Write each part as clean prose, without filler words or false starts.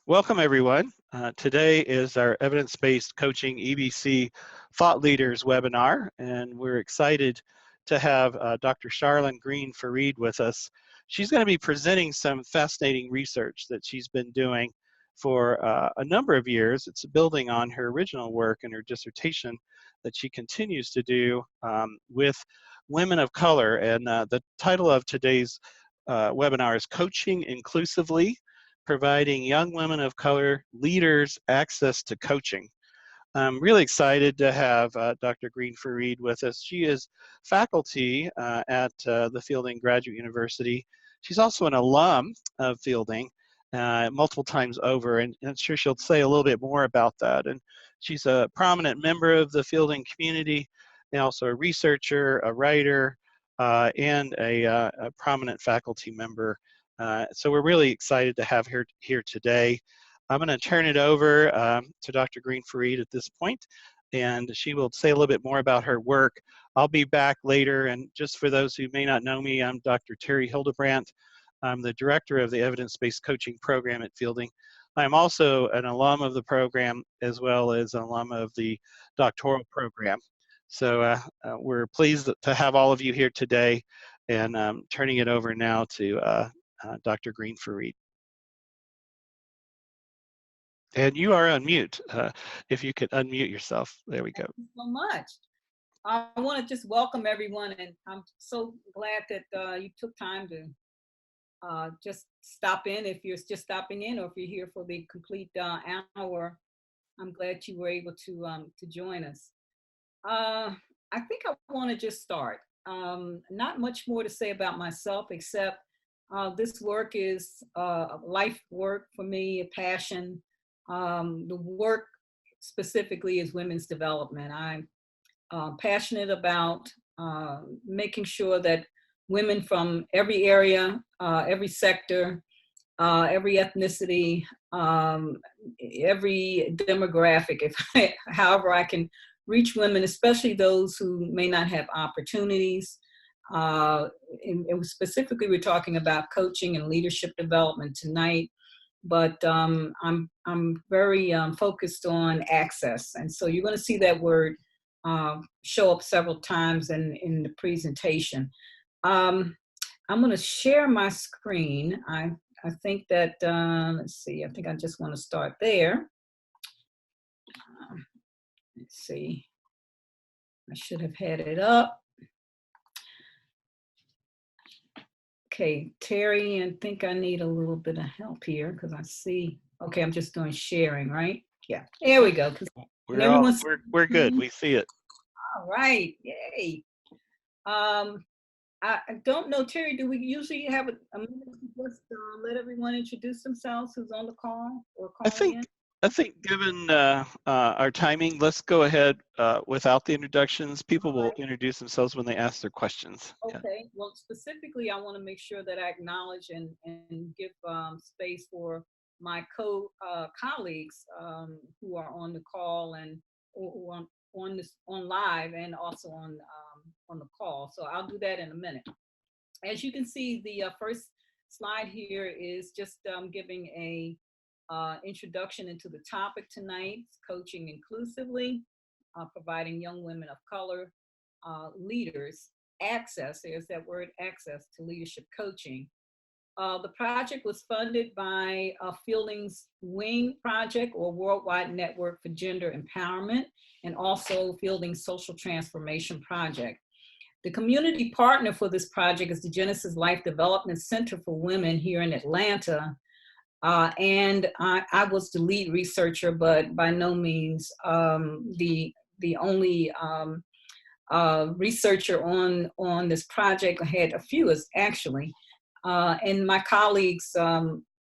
Welcome, everyone. Today is our Evidence-Based Coaching EBC Thought Leaders webinar, and we're excited to have Dr. Charlene Green-Farid with us. She's going to be presenting some fascinating research that she's been doing for a number of years. It's building on her original work and her dissertation that she continues to do with women of color. And the title of today's webinar is Coaching Inclusively, Providing Young Women of Color Leaders Access to Coaching. I'm really excited to have Dr. Green-Farid with us. She is faculty at the Fielding Graduate University. She's also an alum of Fielding multiple times over, and I'm sure she'll say a little bit more about that. And she's a prominent member of the Fielding community, and also a researcher, a writer, and a prominent faculty member. So we're really excited to have her here today. I'm going to turn it over to Dr. Green-Farid at this point, and she will say a little bit more about her work. I'll be back later, and just for those who may not know me, I'm Dr. Terry Hildebrandt. I'm the director of the Evidence-Based Coaching Program at Fielding. I'm also an alum of the program, as well as an alum of the doctoral program. So we're pleased to have all of you here today, and I'm turning it over now to Dr. Green-Farid. And you are on mute. If you could unmute yourself. There we go. Thank you so much. I want to just welcome everyone, and I'm so glad that you took time to just stop in. If you're just stopping in, or if you're here for the complete hour, I'm glad you were able to join us. I think I want to just start. Not much more to say about myself, except this work is life work for me, a passion. The work specifically is women's development. I'm passionate about making sure that women from every area, every sector, every ethnicity, every demographic, however I can reach women, especially those who may not have opportunities. And specifically, we're talking about coaching and leadership development tonight, but I'm very focused on access. And so you're going to see that word show up several times in the presentation. I'm going to share my screen. I think that, let's see, I think I just want to start there. Let's see, I should have had it up. Okay, Terry, I think I need a little bit of help here because I see, okay, I'm just doing sharing, right? Yeah, there we go. We're good, we see it. All right, yay. I don't know, Terry, do we usually have a minute to just let everyone introduce themselves who's on the call or calling in? I think given our timing, let's go ahead without the introductions. People will introduce themselves when they ask their questions. Okay, yeah. Well, specifically, I want to make sure that I acknowledge and give space for my colleagues who are on the call and who are on live and also on the call. So I'll do that in a minute. As you can see, the first slide here is just giving a introduction into the topic tonight, coaching inclusively, providing young women of color leaders access, there's that word, access to leadership coaching. The project was funded by Fielding's WING project, or Worldwide Network for Gender Empowerment, and also Fielding's Social Transformation Project. The community partner for this project is the Genesis Life Development Center for Women here in Atlanta. And I was the lead researcher, but by no means the only researcher on this project. I had a few actually, and my colleagues,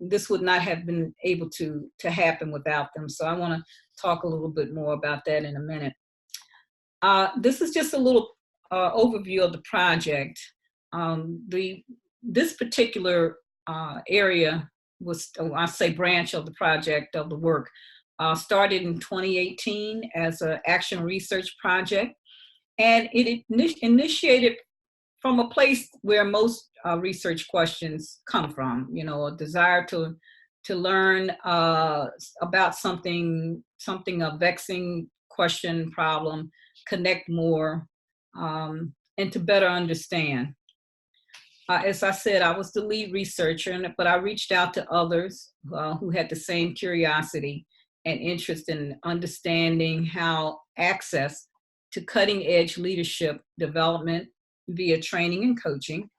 this would not have been able to happen without them. So I want to talk a little bit more about that in a minute. This is just a little overview of the project. This particular area was, I say branch of the project of the work, started in 2018 as an action research project. And it initiated from a place where most research questions come from, you know, a desire to to learn about something, a vexing question, problem, connect more, and to better understand. As I said, I was the lead researcher, but I reached out to others who had the same curiosity and interest in understanding how access to cutting edge leadership development via training and coaching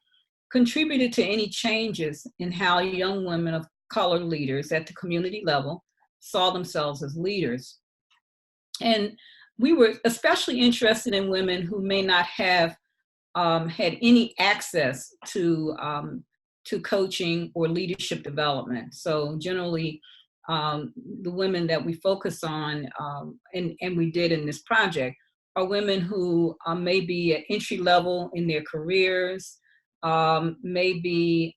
contributed to any changes in how young women of color leaders at the community level saw themselves as leaders. And we were especially interested in women who may not have had any access to coaching or leadership development. So generally, the women that we focus on, and we did in this project, are women who may be at entry level in their careers, maybe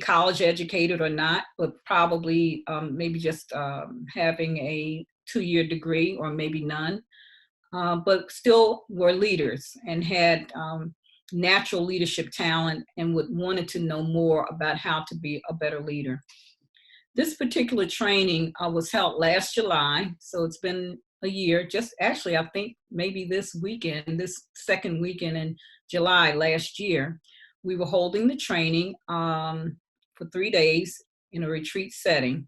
college educated or not, but probably maybe just having a 2-year degree or maybe none. But still were leaders and had natural leadership talent and wanted to know more about how to be a better leader. This particular training was held last July, so it's been a year, just actually I think maybe this second weekend in July last year. We were holding the training for 3 days in a retreat setting.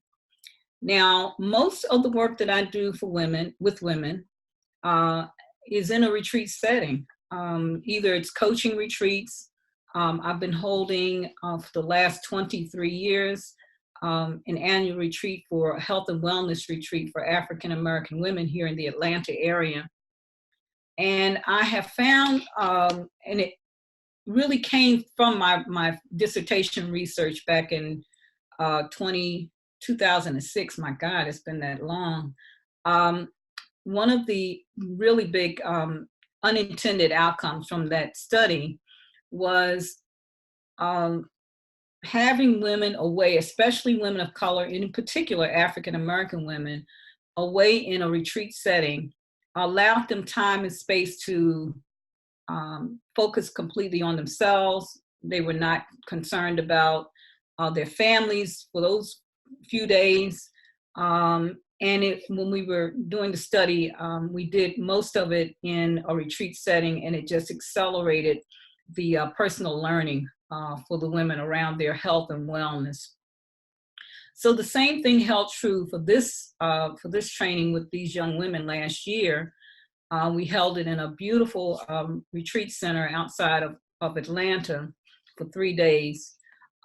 Now, most of the work that I do with women, is in a retreat setting. Either it's coaching retreats. I've been holding for the last 23 years an annual retreat for a health and wellness retreat for African American women here in the Atlanta area. And I have found, and it really came from my dissertation research back in 2006. My God, it's been that long. One of the really big unintended outcomes from that study was having women away, especially women of color, and in particular African American women, away in a retreat setting, allowed them time and space to focus completely on themselves. They were not concerned about their families for those few days. And when we were doing the study, we did most of it in a retreat setting, and it just accelerated the personal learning for the women around their health and wellness. So the same thing held true for this training with these young women last year. We held it in a beautiful retreat center outside of Atlanta for 3 days.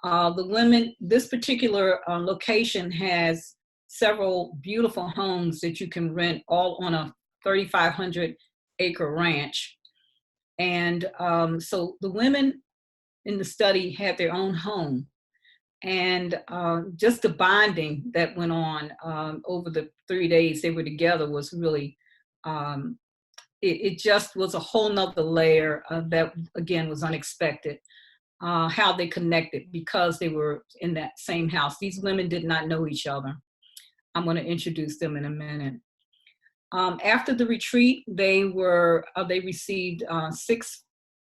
The women, this particular location has several beautiful homes that you can rent all on a 3,500 acre ranch. And so the women in the study had their own home. And just the bonding that went on over the 3 days they were together was really, it just was a whole nother layer that, again, was unexpected. How they connected because they were in that same house. These women did not know each other. I'm going to introduce them in a minute. After the retreat, they received 6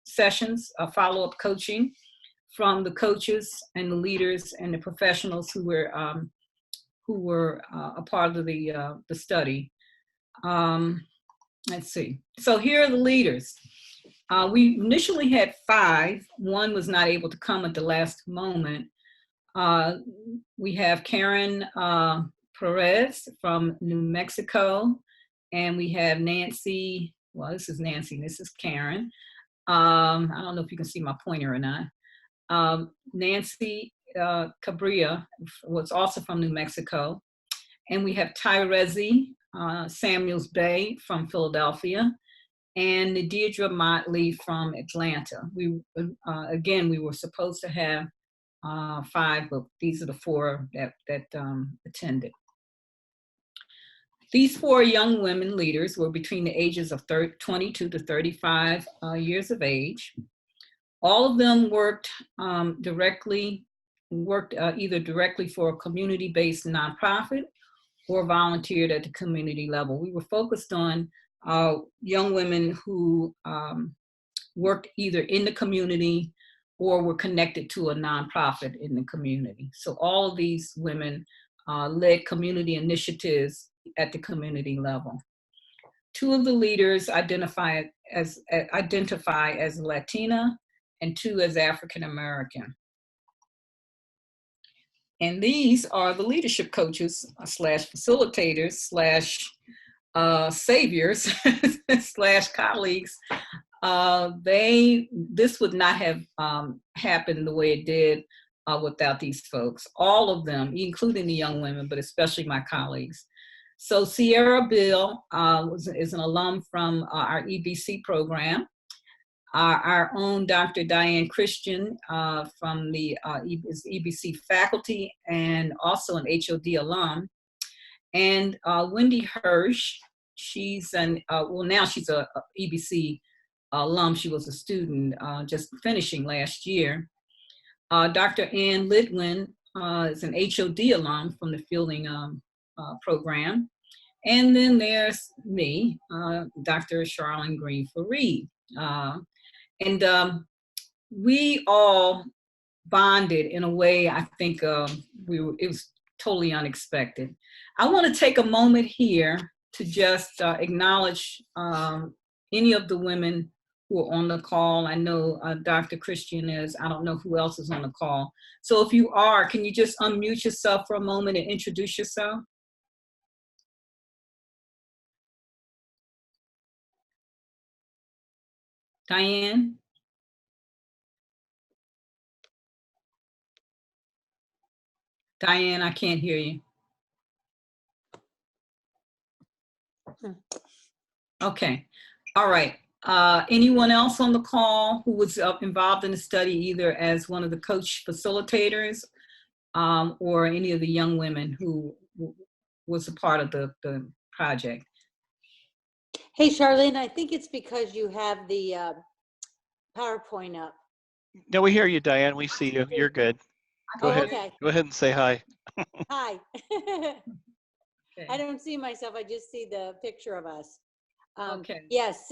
sessions of follow-up coaching from the coaches and the leaders and the professionals who were a part of the study. Let's see. So here are the leaders. We initially had 5. One was not able to come at the last moment. We have Karen Perez from New Mexico, and we have Nancy. Well, this is Nancy. This is Karen. I don't know if you can see my pointer or not. Nancy Cabrera was also from New Mexico, and we have Tyrezi Samuels Bay from Philadelphia, and Deirdre Motley from Atlanta. We were supposed to have 5, but these are the 4 that attended. These 4 young women leaders were between the ages of 22 to 35 years of age. All of them worked either directly for a community-based nonprofit or volunteered at the community level. We were focused on young women who worked either in the community or were connected to a nonprofit in the community. So all of these women led community initiatives at the community level. 2 of the leaders identify as Latina and 2 as African American. And these are the leadership coaches slash facilitators slash saviors slash colleagues. This would not have happened the way it did without these folks. All of them, including the young women, but especially my colleagues. So Sierra Bill is an alum from our EBC program. Our own Dr. Diane Christian from the EBC faculty and also an HOD alum. And Wendy Hirsch, she's now she's a EBC alum. She was a student just finishing last year. Dr. Ann Lidwin is an HOD alum from the Fielding program. And then there's me, Dr. Charlene Green-Fareed. And we all bonded in a way I think it was totally unexpected. I want to take a moment here to just acknowledge any of the women who are on the call. I know Dr. Christian is. I don't know who else is on the call. So if you are, can you just unmute yourself for a moment and introduce yourself? Diane? Diane, I can't hear you. Okay, all right. Anyone else on the call who was involved in the study, either as one of the coach facilitators or any of the young women who was a part of the project? Hey, Charlene, I think it's because you have the PowerPoint up. No, we hear you, Diane. We see you. You're good. Go ahead. Okay. Go ahead and say hi. Hi. Okay. I don't see myself. I just see the picture of us. Okay. Yes,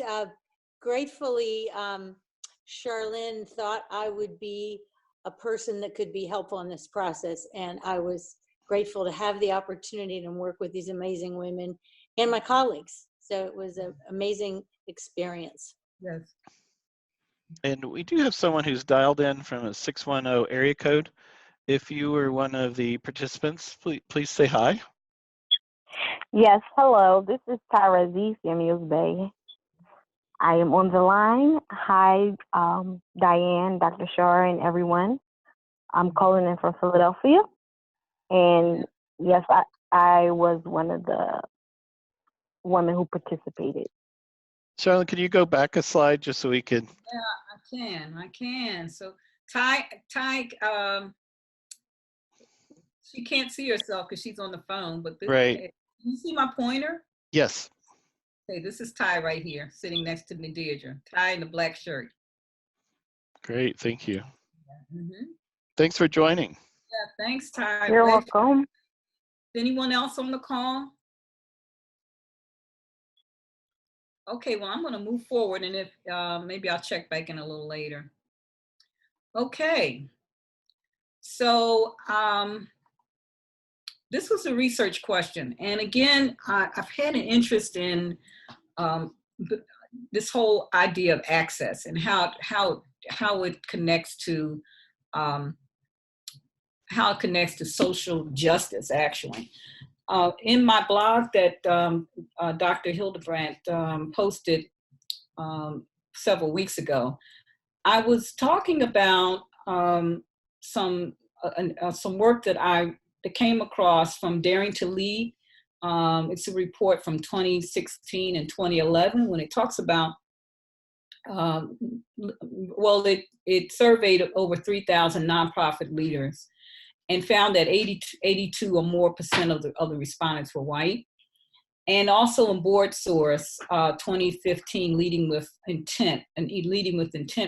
gratefully, Charlene thought I would be a person that could be helpful in this process. And I was grateful to have the opportunity to work with these amazing women and my colleagues. So it was an amazing experience. Yes. And we do have someone who's dialed in from a 610 area code. If you were one of the participants, please say hi. Yes, hello. This is Tyra Z from Mills Bay. I am on the line. Hi, Diane, Dr. Shar, and everyone. I'm calling in from Philadelphia. And yes, I was one of the women who participated. Charlotte, can you go back a slide just so we could? Yeah, I can. So Ty, she can't see herself because she's on the phone, but this, Right. You see my pointer? Yes. Okay, this is Ty right here, sitting next to Nadira. Ty in the black shirt. Great, thank you. Mm-hmm. Thanks for joining. Yeah, thanks, Ty. You're welcome. Anyone else on the call? Okay, well, I'm going to move forward, and if maybe I'll check back in a little later. Okay, so this was a research question, and again, I've had an interest in this whole idea of access and how it connects to social justice, actually. In my blog that Dr. Hildebrandt posted several weeks ago, I was talking about some work that came across from Daring to Lead. It's a report from 2016 and 2011 when it talks about, it surveyed over 3,000 nonprofit leaders and found that 82 or more % of the respondents were white. And also in Board Source 2015 Leading with Intent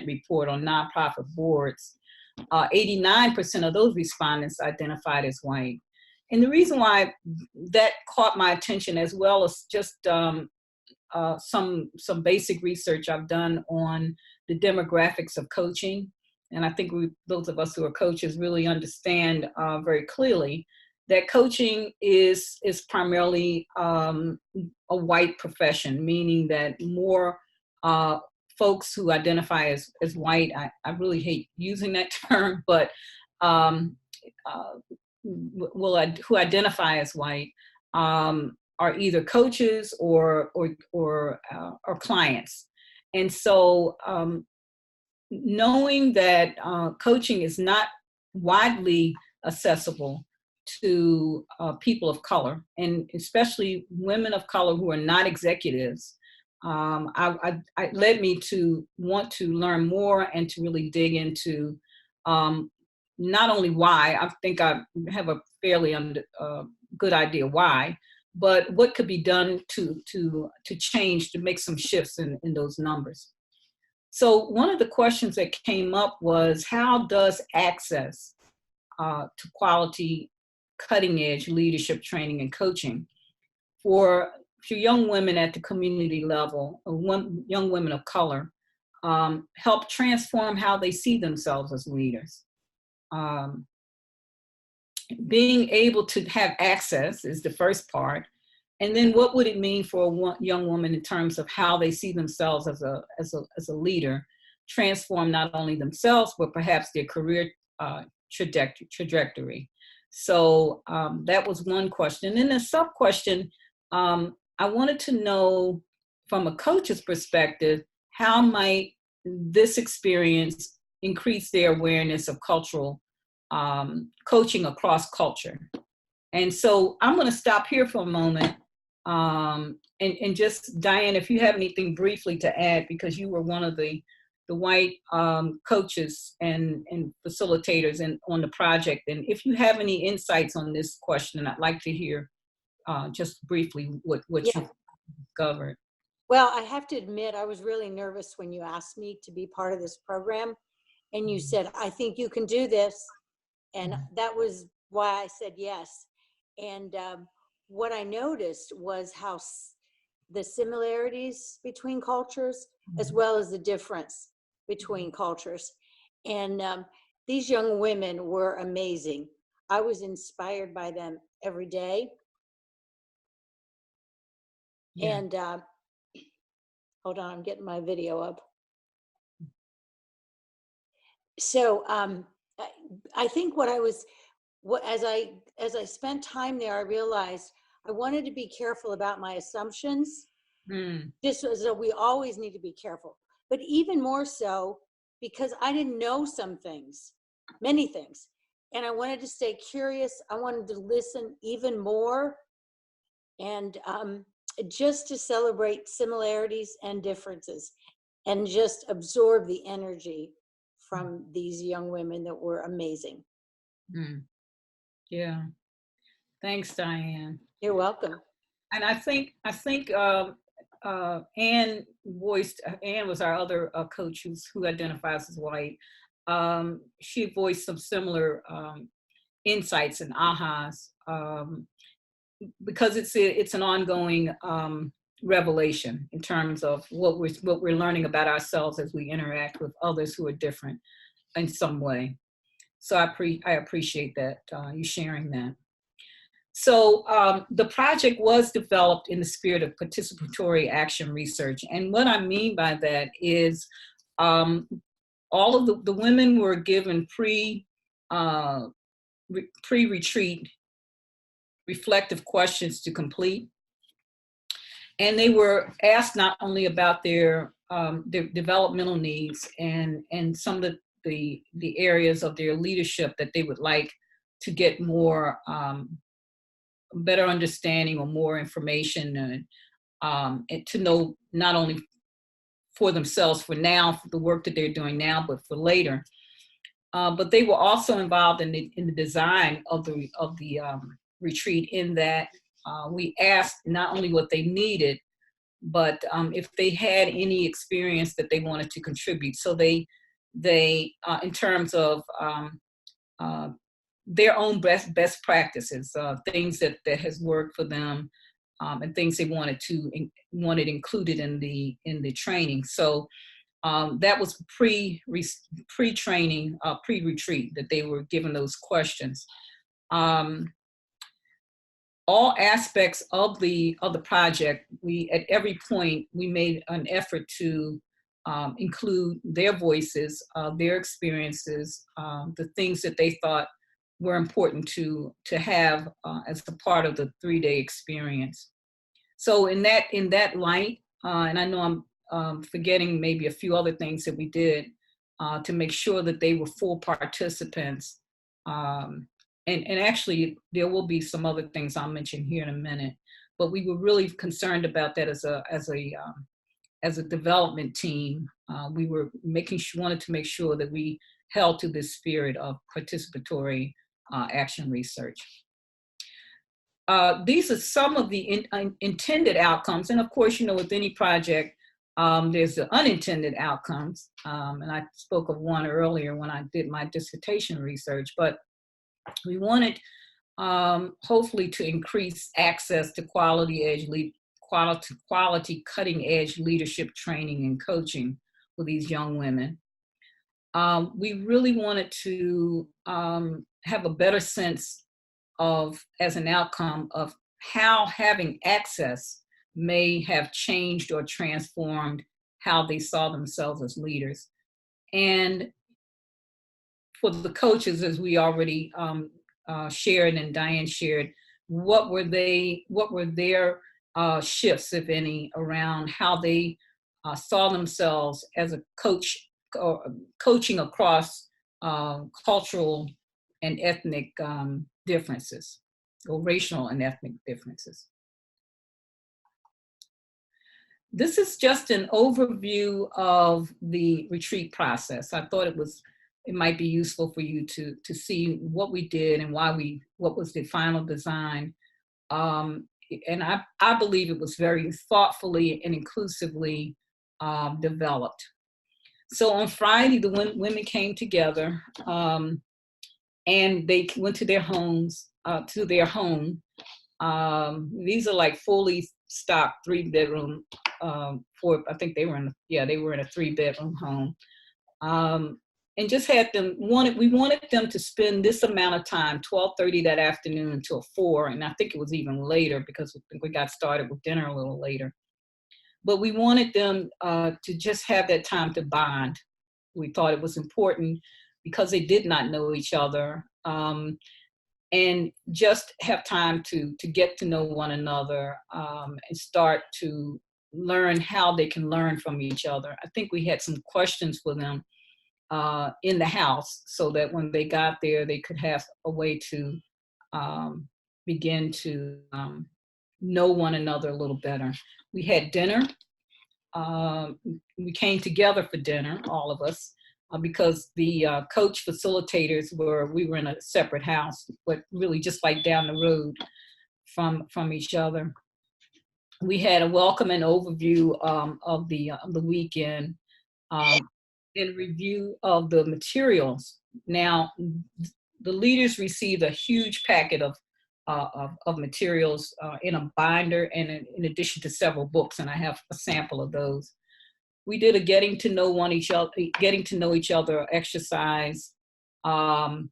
report on nonprofit boards, 89% of those respondents identified as white. And the reason why that caught my attention, as well as just some basic research I've done on the demographics of coaching and I think those of us who are coaches really understand very clearly that coaching is primarily a white profession, meaning that more folks who identify as white, I really hate using that term, but who identify as white are either coaches or clients. And so knowing that coaching is not widely accessible to people of color, and especially women of color who are not executives, I led me to want to learn more and to really dig into not only why, I think I have a fairly good idea why, but what could be done to change, to make some shifts in those numbers. So one of the questions that came up was, how does access to quality, cutting edge leadership training and coaching for young women at the community level, young women of color, help transform how they see themselves as leaders? Being able to have access is the first part. And then what would it mean for a young woman in terms of how they see themselves as a leader, transform not only themselves, but perhaps their career trajectory? So that was one question. And then the sub-question, I wanted to know from a coach's perspective, how might this experience increase their awareness of cultural coaching across culture? And so I'm going to stop here for a moment. And just, Diane, if you have anything briefly to add, because you were one of the white coaches and facilitators on the project. And if you have any insights on this question, I'd like to hear just briefly what you discovered. Well, I have to admit, I was really nervous when you asked me to be part of this program. And you said, I think you can do this. And that was why I said yes. And what I noticed was how the similarities between cultures, as well as the difference between cultures. And these young women were amazing. I was inspired by them every day. Yeah. And hold on, I'm getting my video up. So I think as I spent time there, I realized I wanted to be careful about my assumptions. Just so we always need to be careful, but even more so because I didn't know some things, many things, and I wanted to stay curious. I wanted to listen even more, and just to celebrate similarities and differences, and just absorb the energy from these young women that were amazing. Yeah. Thanks, Diane. You're welcome. And I think Anne was our other coach who identifies as white. She voiced some similar insights and ahas, because it's an ongoing revelation in terms of what we're learning about ourselves as we interact with others who are different in some way. So I appreciate that, you sharing that. So the project was developed in the spirit of participatory action research. And what I mean by that is all of the women were given pre-retreat reflective questions to complete. And they were asked not only about their developmental needs and some of the areas of their leadership that they would like to get more better understanding or more information, and to know not only for themselves for now, for the work that they're doing now, but for later. But they were also involved in the design of the retreat, in that we asked not only what they needed, but if they had any experience that they wanted to contribute. So they in terms of their own best practices, things that has worked for them, and things they wanted included in the training. So That was pre-training, pre-retreat that they were given those questions. All aspects of the project, at every point we made an effort to include their voices, their experiences, the things that they thought were important to have as a part of the 3-day experience. So in that light, and I know I'm forgetting maybe a few other things that we did to make sure that they were full participants. And actually, there will be some other things I'll mention here in a minute. But we were really concerned about that as a development team. We were wanted to make sure that we held to this spirit of participatory action research. These are some of the intended outcomes. And of course, with any project, there's the unintended outcomes. And I spoke of one earlier when I did my dissertation research, but we wanted hopefully to increase access to quality cutting edge leadership training and coaching for these young women. We really wanted to have a better sense of, as an outcome, of how having access may have changed or transformed how they saw themselves as leaders. And for the coaches, as we already shared and Diane shared, what were their shifts, if any, around how they saw themselves as a coach, coaching across cultural and ethnic differences, or racial and ethnic differences. This is just an overview of the retreat process. I thought it might be useful for you to see what we did and what was the final design. And I believe it was very thoughtfully and inclusively developed. So on Friday, the women came together and they went to their homes, to their home. These are like fully stocked 3-bedroom, I think they were in a 3-bedroom home. And just had them, we wanted them to spend this amount of time, 12:30 that afternoon until 4, and I think it was even later because we got started with dinner a little later. But we wanted them to just have that time to bond. We thought it was important because they did not know each other, and just have time to get to know one another and start to learn how they can learn from each other. I think we had some questions for them in the house so that when they got there, they could have a way to begin to know one another a little better. We had dinner. We came together for dinner, all of us, because the coach facilitators we were in a separate house, but really just like down the road from each other. We had a welcome and overview of the weekend and review of the materials. Now, the leaders received a huge packet of materials in a binder, and in addition to several books, and I have a sample of those. We did a getting to know each other exercise, and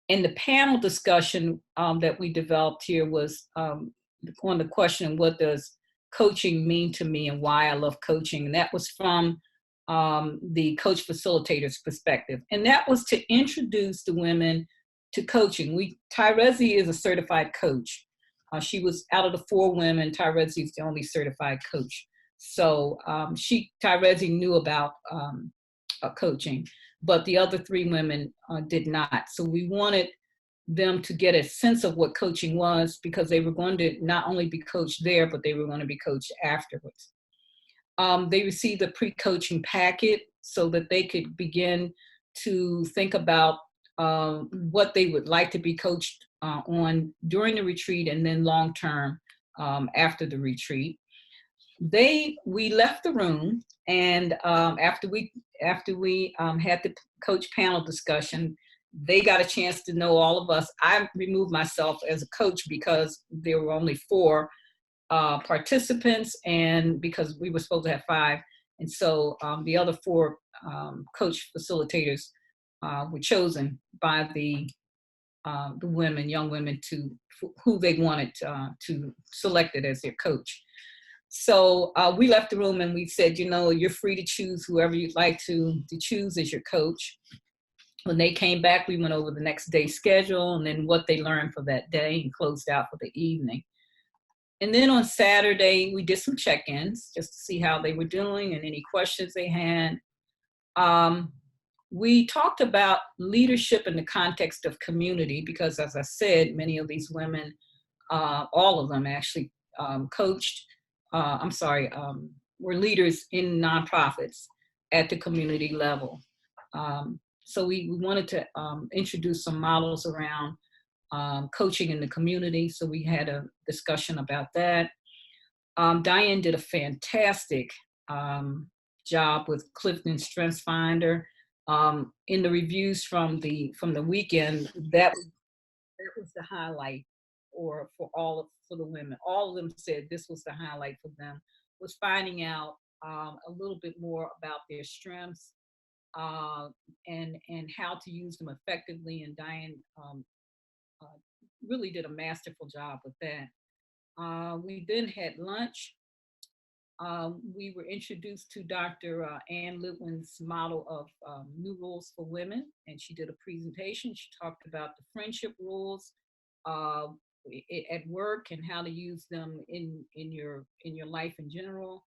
the panel discussion that we developed here was on the question, what does coaching mean to me and why I love coaching? And that was from the coach facilitator's perspective. And that was to introduce the women to coaching. Tyrezi is a certified coach. She was, out of the 4 women, Tyrezi is the only certified coach. So Tyrezi knew about coaching, but the other 3 women did not. So we wanted them to get a sense of what coaching was, because they were going to not only be coached there, but they were going to be coached afterwards. They received a pre-coaching packet so that they could begin to think about what they would like to be coached on during the retreat and then long-term after the retreat. We left the room, and after we had the coach panel discussion, they got a chance to know all of us. I removed myself as a coach because there were only 4 participants, and because we were supposed to have 5, And so the other 4 coach facilitators were chosen by the women, young women, who they wanted to select it as their coach. So we left the room and we said, you know, you're free to choose whoever you'd like to choose as your coach. When they came back, we went over the next day's schedule and then what they learned for that day and closed out for the evening. And then on Saturday, we did some check-ins just to see how they were doing and any questions they had. We talked about leadership in the context of community because, as I said, many of these women, all of them actually were leaders in nonprofits at the community level. So we wanted to introduce some models around coaching in the community. So we had a discussion about that. Diane did a fantastic job with Clifton Strengths Finder. In the reviews from the weekend, that was the highlight, or for the women. All of them said this was the highlight for them, was finding out a little bit more about their strengths and how to use them effectively. And Diane really did a masterful job with that. We then had lunch. We were introduced to Dr. Ann Litwin's model of new rules for women, and she did a presentation. She talked about the friendship rules at work and how to use them in your life in general.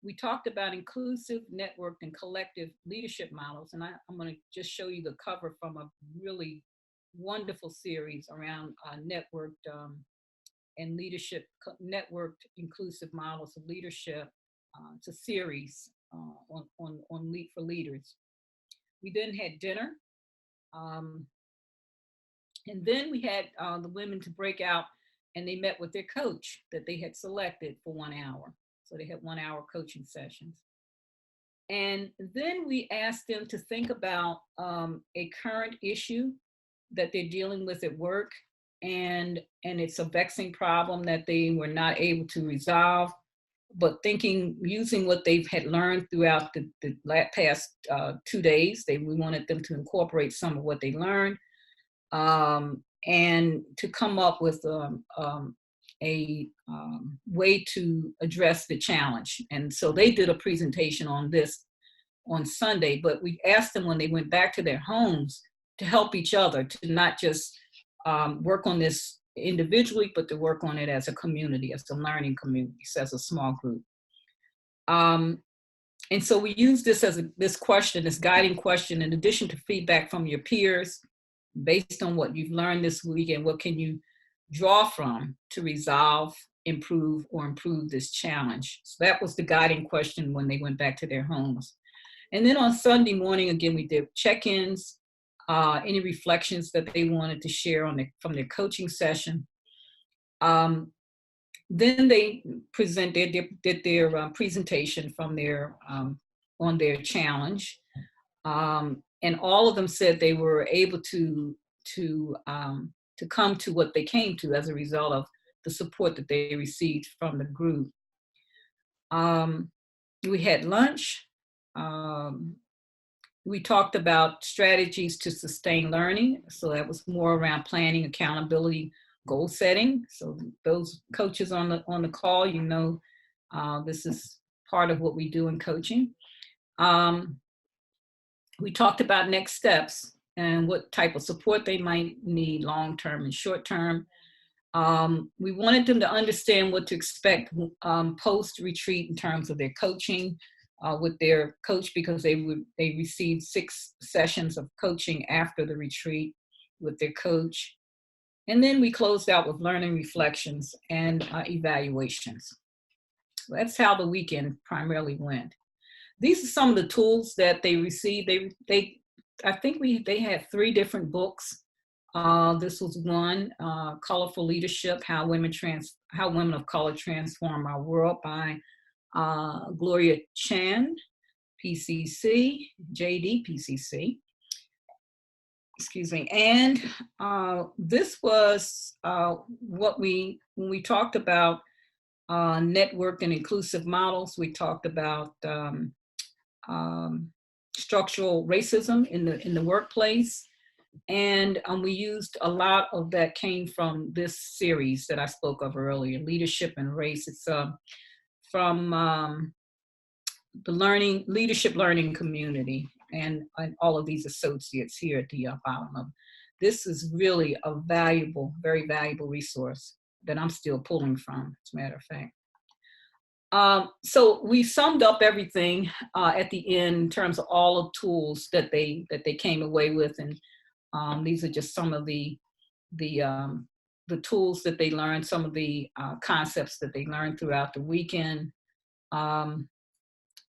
We talked about inclusive, networked, and collective leadership models, and I'm going to just show you the cover from a really wonderful series around networked and leadership, networked inclusive models of leadership. It's a series on Lead for Leaders. We then had dinner. And then we had the women to break out and they met with their coach that they had selected for 1 hour. So they had 1 hour coaching sessions. And then we asked them to think about a current issue that they're dealing with at work. And it's a vexing problem that they were not able to resolve, but using what they've had learned throughout the past 2 days, we wanted them to incorporate some of what they learned and to come up with a way to address the challenge. And so they did a presentation on this on Sunday, but we asked them when they went back to their homes to help each other, to not just work on this individually, but to work on it as a community, as a learning community, so as a small group. And so we use this as this guiding question, in addition to feedback from your peers, based on what you've learned this week and what can you draw from to resolve, improve this challenge. So that was the guiding question when they went back to their homes. And then on Sunday morning, again, we did check-ins, any reflections that they wanted to share from their coaching session. Then they did their presentation from on their challenge. And all of them said they were able to come to what they came to as a result of the support that they received from the group. We had lunch. We talked about strategies to sustain learning. So that was more around planning, accountability, goal setting. So those coaches on the call, this is part of what we do in coaching. We talked about next steps and what type of support they might need long-term and short-term. We wanted them to understand what to expect post-retreat in terms of their coaching with their coach, because they received 6 sessions of coaching after the retreat with their coach. And then we closed out with learning reflections and evaluations. That's how the weekend primarily went. These are some of the tools that they received. I think they had 3 different books. This was one, Colorful Leadership: How Women of Color Transform Our World by Gloria Chan, PCC, JD PCC. Excuse me. And this was when we talked about network and inclusive models. We talked about structural racism in the workplace. And we used a lot of that came from this series that I spoke of earlier, Leadership and Race. It's from the leadership learning community and all of these associates here at the bottom of. This is really a valuable, very valuable resource that I'm still pulling from, as a matter of fact. So we summed up everything at the end in terms of all of tools that they came away with, and these are just some of the tools that they learned, some of the concepts that they learned throughout the weekend, and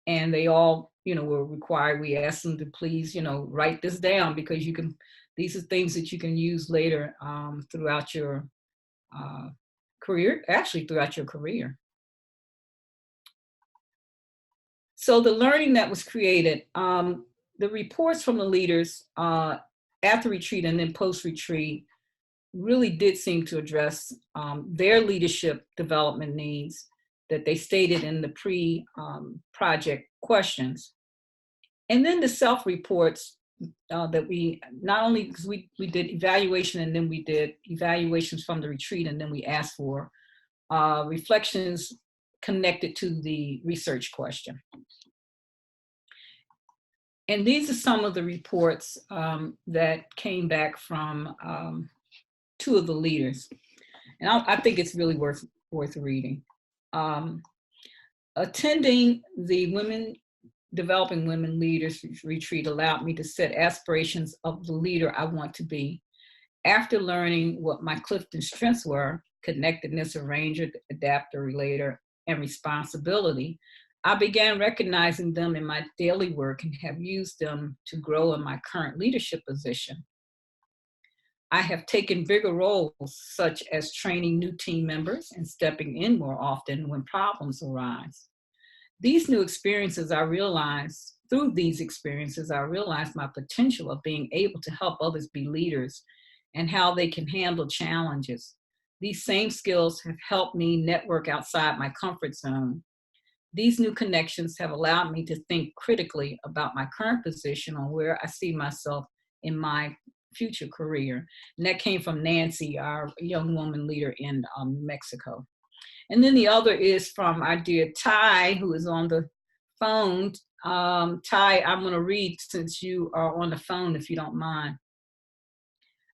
they all, were required. We asked them to please, write this down, because these are things that you can use later throughout your career, actually throughout your career. So the learning that was created, the reports from the leaders at the retreat and then post-retreat really did seem to address their leadership development needs that they stated in the pre-project questions. And then the self-reports that we, not only because we did evaluation, and then we did evaluations from the retreat, and then we asked for reflections connected to the research question. And these are some of the reports that came back from two of the leaders. And I think it's really worth reading. Attending the Developing Women Leaders Retreat allowed me to set aspirations of the leader I want to be. After learning what my Clifton strengths were, connectedness, arranger, adapter, relator, and responsibility, I began recognizing them in my daily work and have used them to grow in my current leadership position. I have taken bigger roles, such as training new team members and stepping in more often when problems arise. These new experiences through these experiences, I realized my potential of being able to help others be leaders and how they can handle challenges. These same skills have helped me network outside my comfort zone. These new connections have allowed me to think critically about my current position on where I see myself in my future career. And that came from Nancy, our young woman leader in Mexico. And then the other is from our dear Ty, who is on the phone. Ty, I'm going to read since you are on the phone, if you don't mind.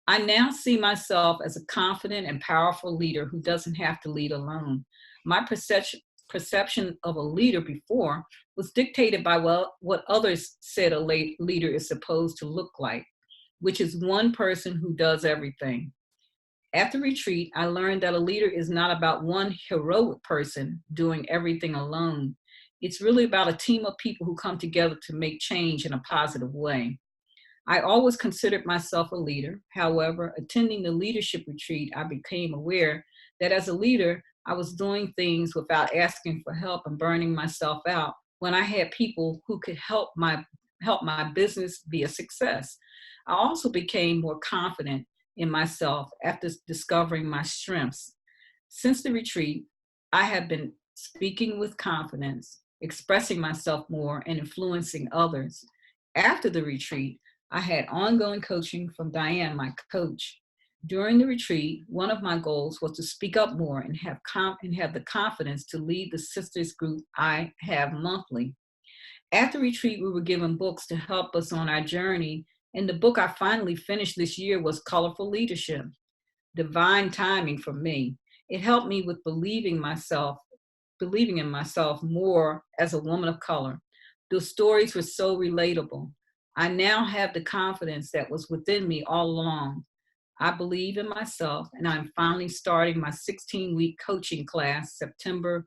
I now see myself as a confident and powerful leader who doesn't have to lead alone. My perception of a leader before was dictated by what others said a leader is supposed to look like, which is one person who does everything. At the retreat, I learned that a leader is not about one heroic person doing everything alone. It's really about a team of people who come together to make change in a positive way. I always considered myself a leader. However, attending the leadership retreat, I became aware that as a leader, I was doing things without asking for help and burning myself out when I had people who could help my business be a success. I also became more confident in myself after discovering my strengths. Since the retreat, I have been speaking with confidence, expressing myself more, and influencing others. After the retreat, I had ongoing coaching from Diane, my coach. During the retreat, one of my goals was to speak up more and have the confidence to lead the sisters group I have monthly. At the retreat, we were given books to help us on our journey, and the book I finally finished this year was Colorful Leadership, Divine Timing for me. It helped me with believing in myself more as a woman of color. The stories were so relatable. I now have the confidence that was within me all along. I believe in myself, and I'm finally starting my 16-week coaching class, September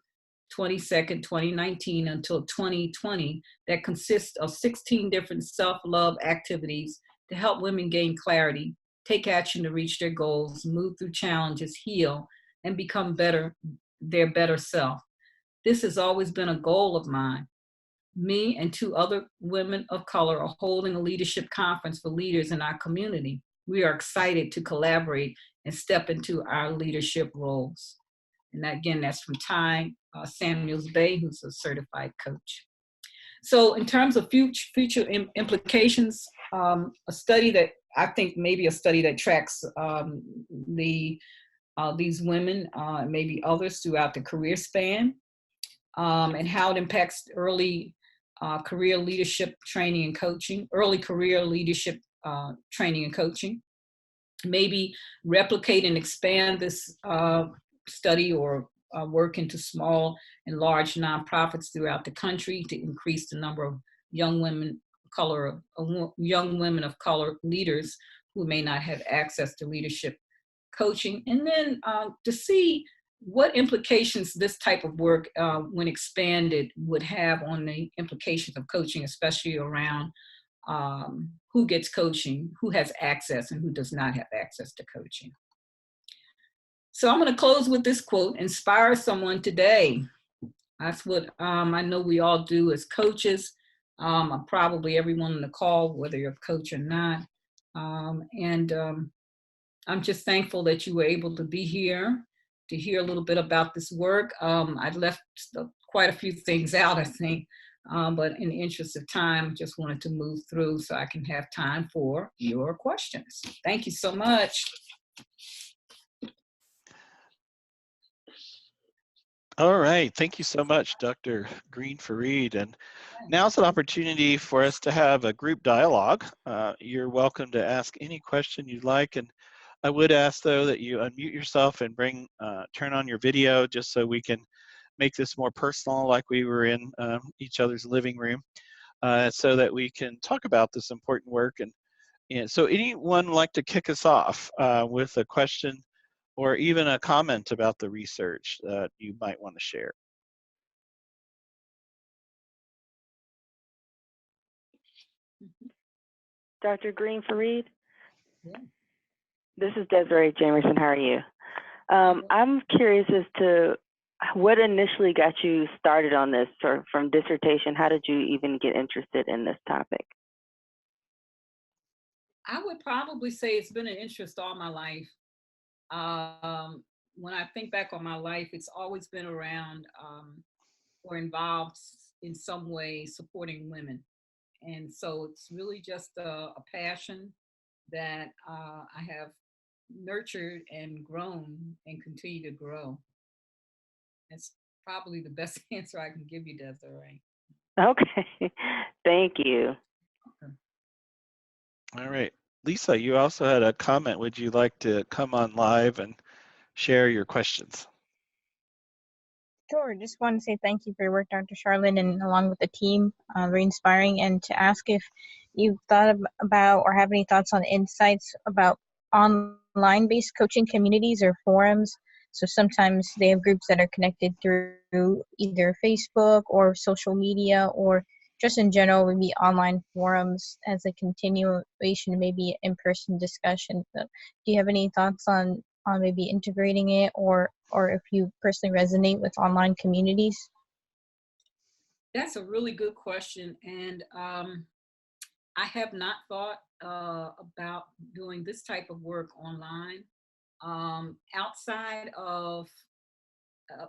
22nd, 2019 until 2020, that consists of 16 different self-love activities to help women gain clarity, take action to reach their goals, move through challenges, heal, and become their better self. This has always been a goal of mine. Me and two other women of color are holding a leadership conference for leaders in our community. We are excited to collaborate and step into our leadership roles. And that, again, that's from Ty Samuels Bay, who's a certified coach. So in terms of future implications, a study that I think maybe a study that tracks these women, maybe others throughout the career span, and how it impacts early career leadership training and coaching, early career leadership training and coaching. Maybe replicate and expand this study or work into small and large nonprofits throughout the country to increase the number of young women of color leaders who may not have access to leadership coaching, and then to see what implications this type of work, when expanded, would have on the implications of coaching, especially around who gets coaching, who has access, and who does not have access to coaching. So I'm going to close with this quote: inspire someone today. That's what I know we all do as coaches. Probably everyone on the call, whether you're a coach or not. I'm just thankful that you were able to be here to hear a little bit about this work. I left quite a few things out, I think, but in the interest of time, just wanted to move through so I can have time for your questions. Thank you so much. All right, thank you so much, Dr. Green-Farid. And now's an opportunity for us to have a group dialogue. You're welcome to ask any question you'd like, and I would ask, though, that you unmute yourself and turn on your video just so we can make this more personal, like we were in each other's living room, so that we can talk about this important work. And so anyone like to kick us off with a question or even a comment about the research that you might want to share? Dr. Green-Farid? Yeah. This is Desiree Jamerson. How are you? I'm curious as to what initially got you started on this, or from dissertation, how did you even get interested in this topic? I would probably say it's been an interest all my life. When I think back on my life, it's always been around or involved in some way supporting women. And so it's really just a passion that I have nurtured and grown and continue to grow. That's probably the best answer I can give you, Desiree. Okay, thank you. All right. Lisa, you also had a comment. Would you like to come on live and share your questions? Sure. Just want to say thank you for your work, Dr. Charlene, and along with the team, very inspiring. And to ask if you've thought about or have any thoughts on insights about online-based coaching communities or forums. So sometimes they have groups that are connected through either Facebook or social media, or just in general, maybe online forums as a continuation, maybe in-person discussion. So do you have any thoughts on maybe integrating it, or if you personally resonate with online communities? That's a really good question. And I have not thought about doing this type of work online. Outside of,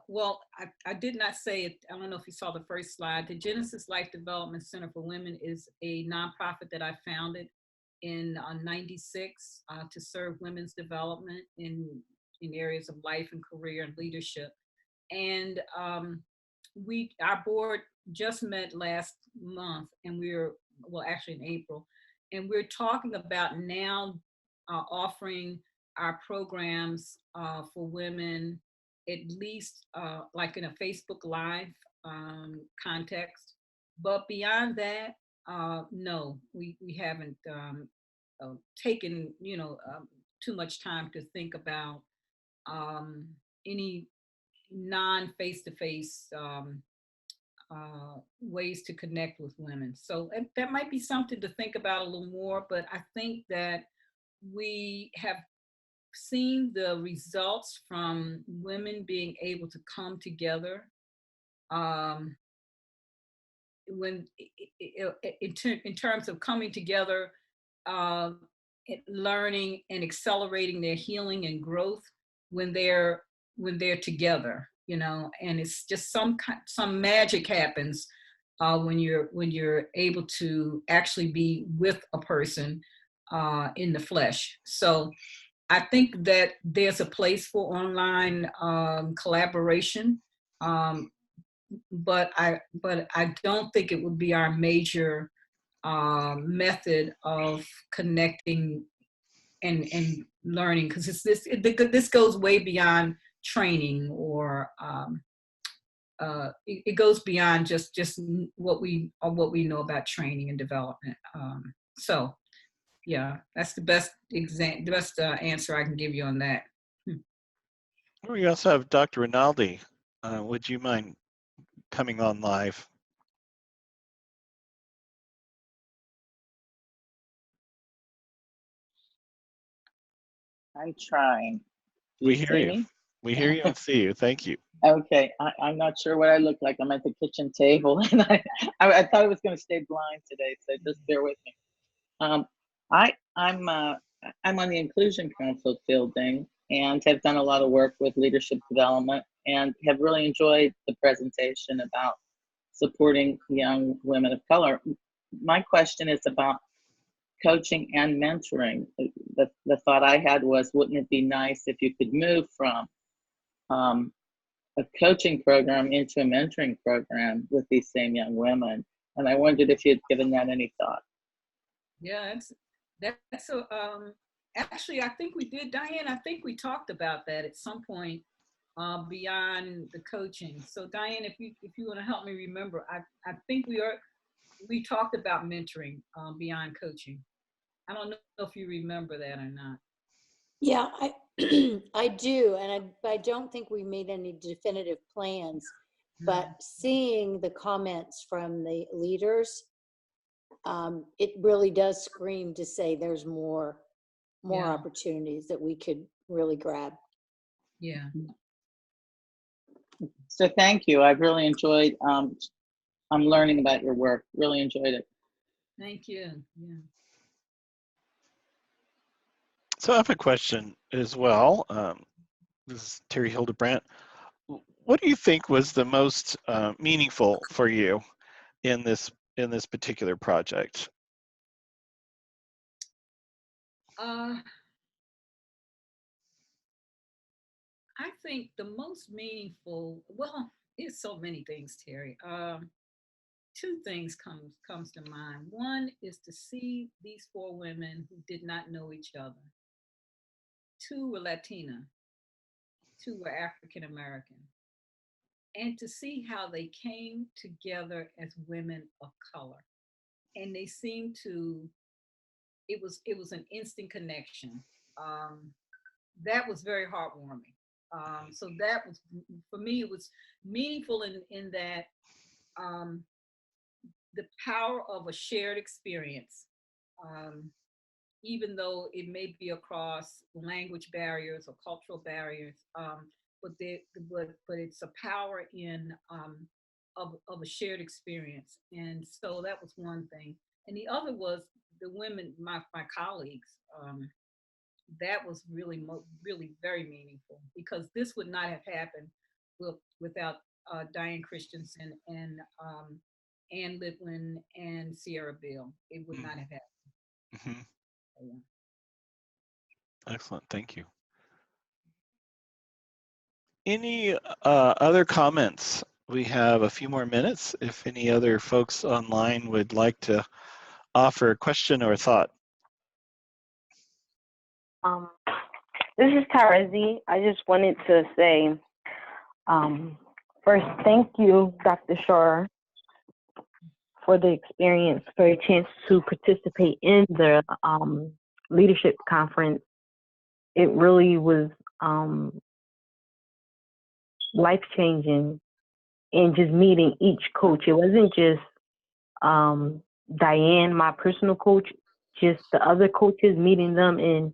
well, I did not say it. I don't know if you saw the first slide. The Genesis Life Development Center for Women is a nonprofit that I founded in '96 to serve women's development in areas of life and career and leadership. And our board just met last month, and actually in April, and we're talking about now offering our programs for women, at least like in a Facebook Live context. But beyond that, no, we haven't taken too much time to think about any non-face-to-face ways to connect with women. So that might be something to think about a little more, but I think that we have seen the results from women being able to come together when in terms of coming together, learning and accelerating their healing and growth when they're when they're together, and it's just some magic happens when you're able to actually be with a person in the flesh. So I think that there's a place for online collaboration, but I don't think it would be our major method of connecting and learning, because this goes way beyond training, or it goes beyond just what we know about training and development. So yeah, that's the best answer I can give you on that. We also have Dr. Rinaldi. Would you mind coming on live? I'm trying. Do We you hear see you. me? We hear you and see you. Thank you. Okay, I'm not sure what I look like. I'm at the kitchen table, and I thought I was going to stay blind today, so just bear with me. I'm on the Inclusion Council fielding and have done a lot of work with leadership development, and have really enjoyed the presentation about supporting young women of color. My question is about coaching and mentoring. The thought I had was, wouldn't it be nice if you could move from a coaching program into a mentoring program with these same young women? And I wondered if you'd given that any thought. Yeah, that's a actually, I think we did, Diane. I think we talked about that at some point beyond the coaching. So Diane, if you want to help me remember, I think we talked about mentoring beyond coaching. I don't know if you remember that or not. Yeah, I do, and I don't think we made any definitive plans, but seeing the comments from the leaders, it really does scream to say there's more opportunities that we could really grab. Yeah. So thank you. I've really enjoyed, I'm learning about your work. Really enjoyed it. Thank you. Yeah. So I have a question as well. This is Terry Hildebrandt. What do you think was the most meaningful for you in this particular project? I think the most meaningful, well, it's so many things, Terry. Two things comes to mind. One is to see these four women who did not know each other. Two were Latina, two were African American, and to see how they came together as women of color. And they seemed to, it was an instant connection. That was very heartwarming. So that was, for me, it was meaningful in that the power of a shared experience, even though it may be across language barriers or cultural barriers, but it's a power in of a shared experience. And so that was one thing. And the other was the women, my colleagues. That was really very meaningful, because this would not have happened without Diane Christensen and Ann Litwin and Sierra Bill. It would not have happened. Mm-hmm. Yeah. Excellent, thank you. Any other comments? We have a few more minutes. If any other folks online would like to offer a question or a thought. This is Tara Z. I just wanted to say, first, thank you, Dr. Shore, for the experience, for a chance to participate in the leadership conference. It really was life-changing, and just meeting each coach. It wasn't just Diane, my personal coach, just the other coaches, meeting them and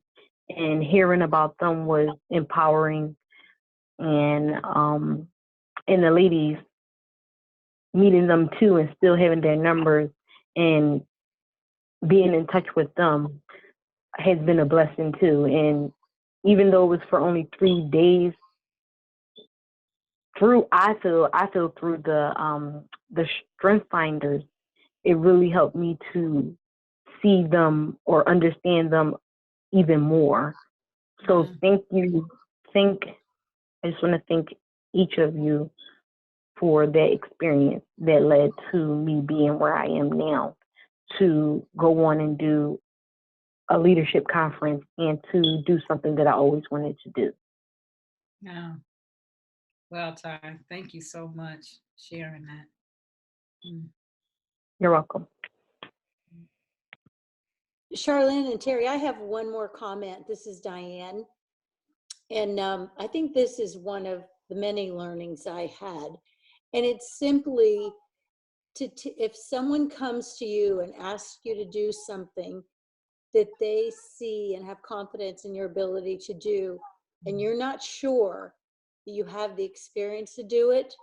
hearing about them was empowering. And the ladies, meeting them too and still having their numbers and being in touch with them has been a blessing too. And even though it was for only 3 days, I feel through the strength finders, it really helped me to see them or understand them even more. So thank you. I just want to thank each of you for that experience that led to me being where I am now, to go on and do a leadership conference and to do something that I always wanted to do. Yeah. Well, Ty, thank you so much for sharing that. You're welcome. Charlene and Terry, I have one more comment. This is Diane. And I think this is one of the many learnings I had. And it's simply if someone comes to you and asks you to do something that they see and have confidence in your ability to do, and you're not sure that you have the experience to do it,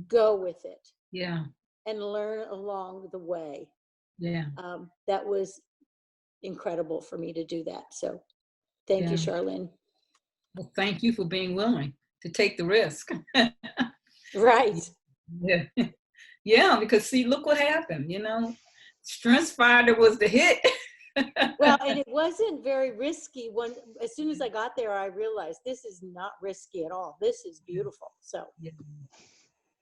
go with it. Yeah. And learn along the way. Yeah. That was incredible for me to do that. So thank you, Charlene. Well, thank you for being willing to take the risk. Right. Yeah. Yeah, because see, look what happened, you know. StrengthsFinder was the hit. Well, and it wasn't very risky. As soon as I got there, I realized this is not risky at all. This is beautiful. So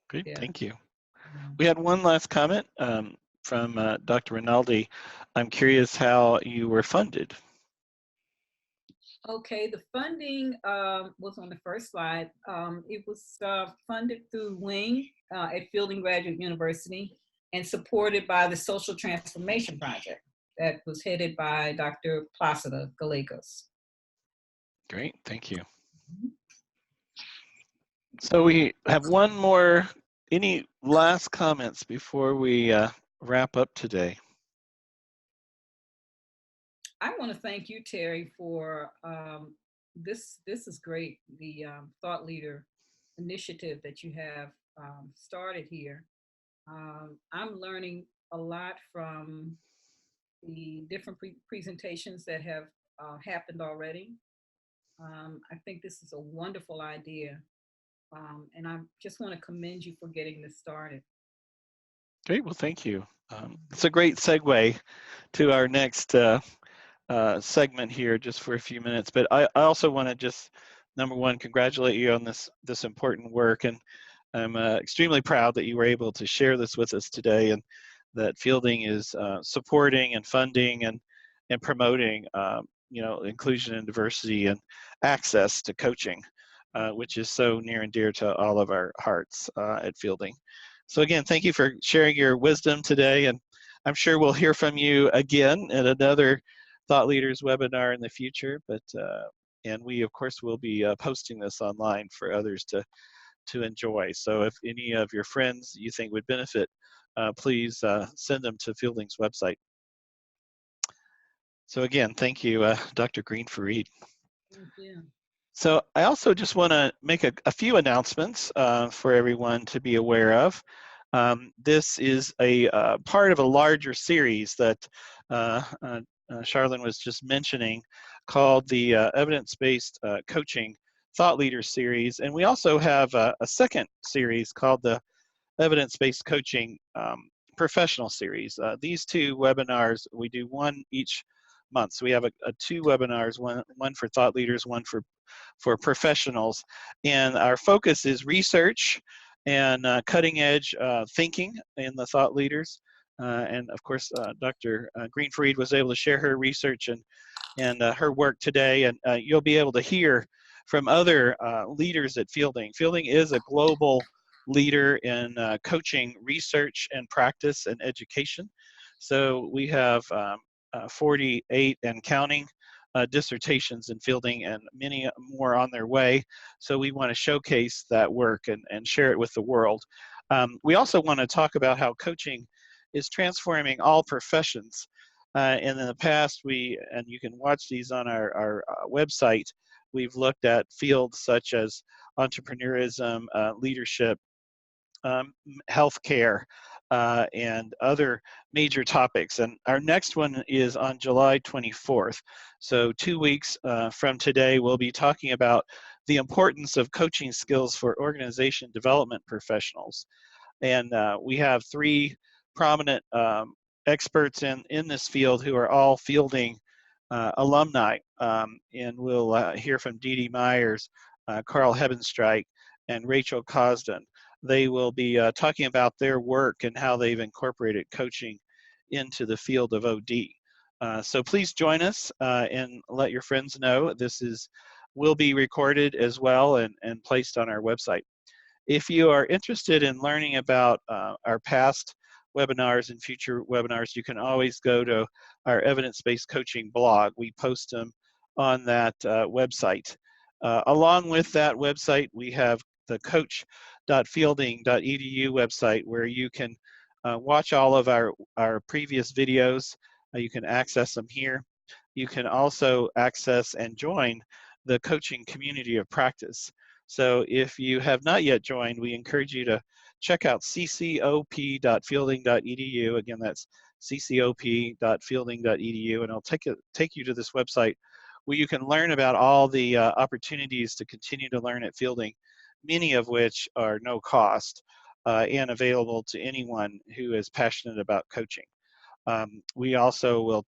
Great, thank you. We had one last comment from Dr. Rinaldi. I'm curious how you were funded. Okay, the funding was on the first slide. It was funded through Wing at Fielding Graduate University and supported by the Social Transformation Project that was headed by Dr. Placida Gallegos. Great, thank you. So we have one more. Any last comments before we wrap up today? I want to thank you, Terry, for this. This is great. The Thought Leader initiative that you have started here. I'm learning a lot from the different presentations that have happened already. I think this is a wonderful idea. And I just want to commend you for getting this started. Great, well, thank you. It's a great segue to our next segment here just for a few minutes, but I also want to just, number one, congratulate you on this important work, and I'm extremely proud that you were able to share this with us today, and that Fielding is supporting and funding and promoting inclusion and diversity and access to coaching, which is so near and dear to all of our hearts at Fielding. So again, thank you for sharing your wisdom today, and I'm sure we'll hear from you again at another Thought Leaders webinar in the future. But and we of course will be posting this online for others to enjoy. So if any of your friends you think would benefit, please send them to Fielding's website. So again, thank you, Dr. Green-Farid. Thank you. So I also just want to make a few announcements for everyone to be aware of. This is a part of a larger series that Charlene was just mentioning, called the Evidence-Based Coaching Thought Leaders Series. And we also have a second series called the Evidence-Based Coaching Professional Series. These two webinars, we do one each month. So we have two webinars, one for thought leaders, one for professionals. And our focus is research and cutting edge thinking in the thought leaders. And of course, Dr. Green-Farid was able to share her research and her work today. And you'll be able to hear from other leaders at Fielding. Fielding is a global leader in coaching, research, and practice and education. So we have 48 and counting dissertations in Fielding, and many more on their way. So we want to showcase that work and share it with the world. We also want to talk about how coaching is transforming all professions. And in the past, and you can watch these on our website, we've looked at fields such as entrepreneurism, leadership, healthcare, and other major topics. And our next one is on July 24th. So 2 weeks from today, we'll be talking about the importance of coaching skills for organization development professionals. And we have 3 prominent experts in this field who are all fielding alumni. And we'll hear from Dee Dee Myers, Carl Hebenstreit, and Rachel Cosden. They will be talking about their work and how they've incorporated coaching into the field of OD. So please join us and let your friends know. This will be recorded as well and placed on our website. If you are interested in learning about our past webinars and future webinars, you can always go to our evidence-based coaching blog. We post them on that website. Along with that website, we have the coach.fielding.edu website, where you can watch all of our previous videos. You can access them here. You can also access and join the coaching community of practice. So if you have not yet joined, we encourage you to check out ccop.fielding.edu. Again, that's ccop.fielding.edu, and I'll take you to this website where you can learn about all the opportunities to continue to learn at Fielding, many of which are no cost and available to anyone who is passionate about coaching. We also will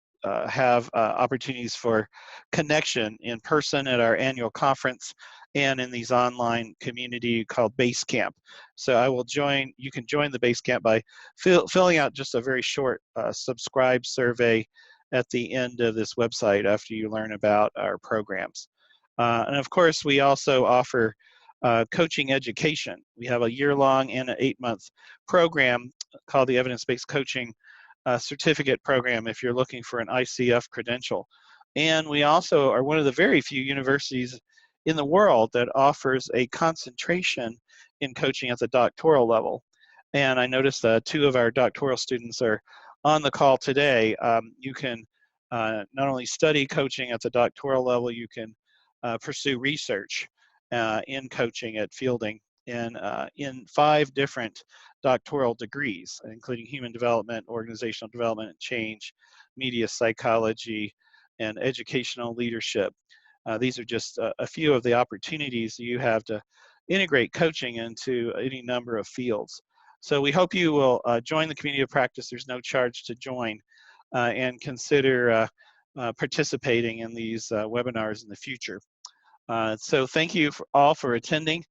have opportunities for connection in person at our annual conference and in these online community called Basecamp. So you can join the Basecamp by filling out just a very short subscribe survey at the end of this website after you learn about our programs. And of course, we also offer coaching education. We have a year-long and an 8-month program called the Evidence-Based Coaching Certificate Program if you're looking for an ICF credential. And we also are one of the very few universities in the world that offers a concentration in coaching at the doctoral level. And I noticed 2 of our doctoral students are on the call today. You can not only study coaching at the doctoral level, you can pursue research in coaching at Fielding in 5 different doctoral degrees, including human development, organizational development and change, media psychology, and educational leadership. These are just a few of the opportunities you have to integrate coaching into any number of fields. So we hope you will join the community of practice. There's no charge to join, and consider participating in these webinars in the future. So thank you all for attending,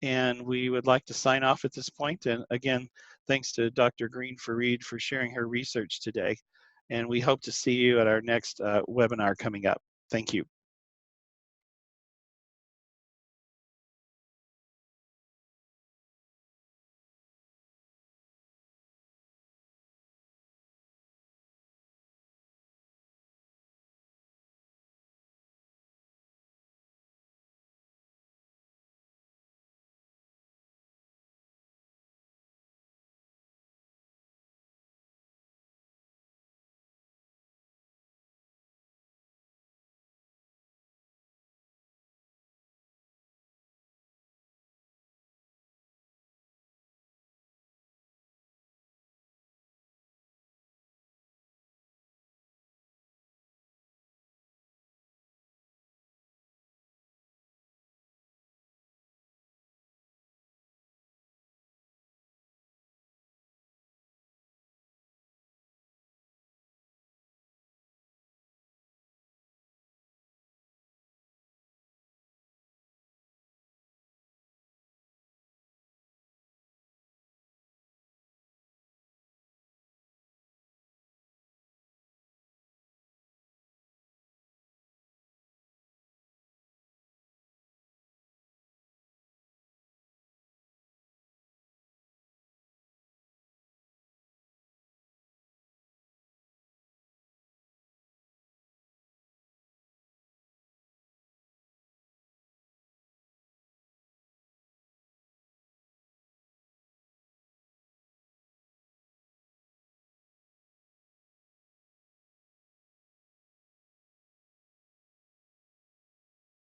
and we would like to sign off at this point. And again, thanks to Dr. Green-Farid for sharing her research today. And we hope to see you at our next webinar coming up. Thank you.